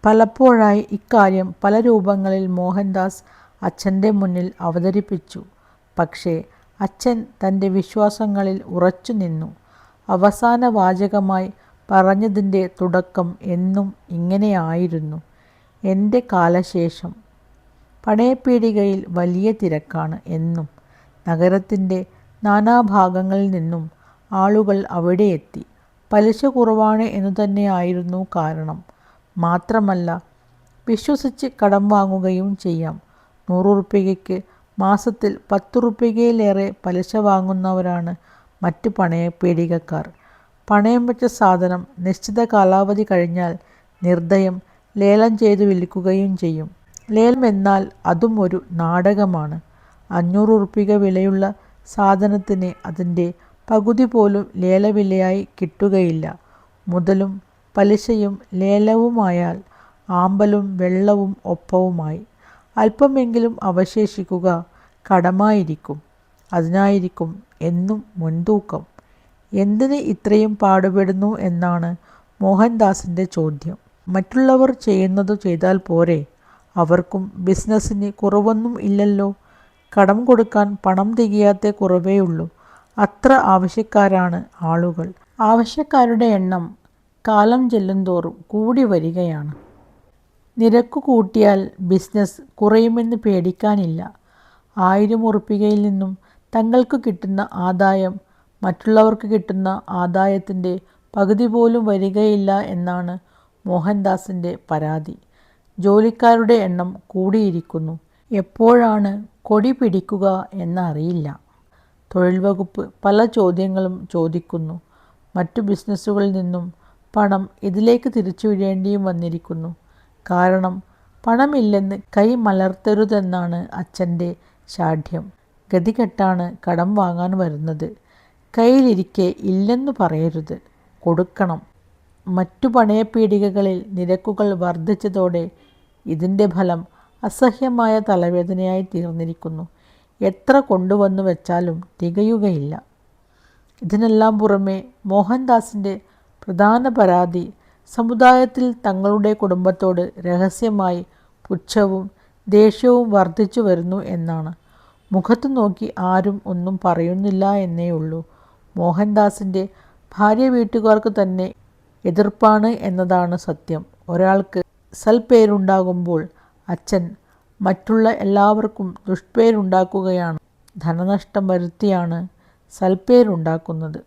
പലപ്പോഴായി ഇക്കാര്യം പല രൂപങ്ങളിൽ മോഹൻദാസ് അച്ഛൻ്റെ മുന്നിൽ അവതരിപ്പിച്ചു. പക്ഷേ അച്ഛൻ തൻ്റെ വിശ്വാസങ്ങളിൽ ഉറച്ചു നിന്നു. അവസാന വാചകമായി പറഞ്ഞതിൻ്റെ തുടക്കം എന്നും ഇങ്ങനെയായിരുന്നു: എൻ്റെ കാലശേഷം പണയപ്പീടികയിൽ വലിയ തിരക്കാണ് എന്നും. നഗരത്തിൻ്റെ നാനാഭാഗങ്ങളിൽ നിന്നും ആളുകൾ അവിടെ എത്തി. പലിശ കുറവാണ് എന്നു തന്നെയായിരുന്നു കാരണം. മാത്രമല്ല, വിശ്വസിച്ച് കടം വാങ്ങുകയും ചെയ്യാം. 100 ഉറുപ്പികയ്ക്ക് മാസത്തിൽ 10 ഉറുപ്പികയിലേറെ പലിശ വാങ്ങുന്നവരാണ് മറ്റ് പണയപ്പീടികക്കാർ. പണയം വെച്ച സാധനം നിശ്ചിത കാലാവധി കഴിഞ്ഞാൽ നിർദ്ദയം ലേലം ചെയ്തു വിൽക്കുകയും ചെയ്യും. ലേലം എന്നാൽ അതും ഒരു നാടകമാണ്. 500 ഉറുപ്പിക വിലയുള്ള സാധനത്തിന് അതിൻ്റെ പകുതി പോലും ലേലവിലയായി കിട്ടുകയില്ല. മുതലും പലിശയും ലേലവുമായാൽ ആമ്പലും വെള്ളവും ഒപ്പവുമായി. അല്പമെങ്കിലും അവശേഷിക്കുക കടമായിരിക്കും. അതിനായിരിക്കും എന്നും മുൻതൂക്കം. എന്തിന് ഇത്രയും പാടുപെടുന്നു എന്നാണ് മോഹൻദാസിൻ്റെ ചോദ്യം. മറ്റുള്ളവർ ചെയ്യുന്നതു ചെയ്താൽ പോരെ? അവർക്കും ബിസിനസ്സിന് കുറവൊന്നും ഇല്ലല്ലോ. കടം കൊടുക്കാൻ പണം തികയാത്ത കുറവേയുള്ളൂ. അത്ര ആവശ്യക്കാരാണ് ആളുകൾ. ആവശ്യക്കാരുടെ എണ്ണം കാലം ചെല്ലുന്തോറും കൂടി വരികയാണ്. നിരക്കു കൂട്ടിയാൽ ബിസിനസ് കുറയുമെന്ന് പേടിക്കാനില്ല. 1000 ഉറുപ്പികയിൽ നിന്നും തങ്ങൾക്ക് കിട്ടുന്ന ആദായം മറ്റുള്ളവർക്ക് കിട്ടുന്ന ആദായത്തിൻ്റെ പകുതി പോലും വരികയില്ല എന്നാണ് മോഹൻദാസിൻ്റെ പരാതി. ജോലിക്കാരുടെ എണ്ണം കൂടിയിരിക്കുന്നു. എപ്പോഴാണ് കൊടി പിടിക്കുക എന്നറിയില്ല. തൊഴിൽ വകുപ്പ് പല ചോദ്യങ്ങളും ചോദിക്കുന്നു. മറ്റു ബിസിനസ്സുകളിൽ നിന്നും പണം ഇതിലേക്ക് തിരിച്ചുവിടേണ്ടിയും വന്നിരിക്കുന്നു. കാരണം പണമില്ലെന്ന് കൈ മലർത്തരുതെന്നാണ് അച്ഛൻ്റെ ശാഠ്യം. ഗതികെട്ടാണ് കടം വാങ്ങാൻ വരുന്നത്. കയ്യിലിരിക്കെ ഇല്ലെന്നു പറയരുത്, കൊടുക്കണം. മറ്റു പണയപ്പീടികകളിൽ നിരക്കുകൾ വർദ്ധിച്ചതോടെ ഇതിൻ്റെ ഫലം അസഹ്യമായ തലവേദനയായി തീർന്നിരിക്കുന്നു. എത്ര കൊണ്ടുവന്നു വെച്ചാലും തികയുകയില്ല. ഇതിനെല്ലാം പുറമെ മോഹൻദാസിൻ്റെ പ്രധാന പരാതി സമുദായത്തിൽ തങ്ങളുടെ കുടുംബത്തോട് രഹസ്യമായി പുച്ഛവും ദേഷ്യവും വർദ്ധിച്ചു വരുന്നു എന്നാണ്. മുഖത്തു നോക്കി ആരും ഒന്നും പറയുന്നില്ല എന്നേയുള്ളൂ. മോഹൻദാസിൻ്റെ ഭാര്യ വീട്ടുകാർക്ക് തന്നെ എതിർപ്പാണ് എന്നതാണ് സത്യം. ഒരാൾക്ക് സൽപ്പേരുണ്ടാകുമ്പോൾ അച്ഛൻ മറ്റുള്ള എല്ലാവർക്കും ദുഷ്പേരുണ്ടാക്കുകയാണ്. ധനനഷ്ടം വരുത്തിയാണ് സൽപ്പേരുണ്ടാക്കുന്നത്.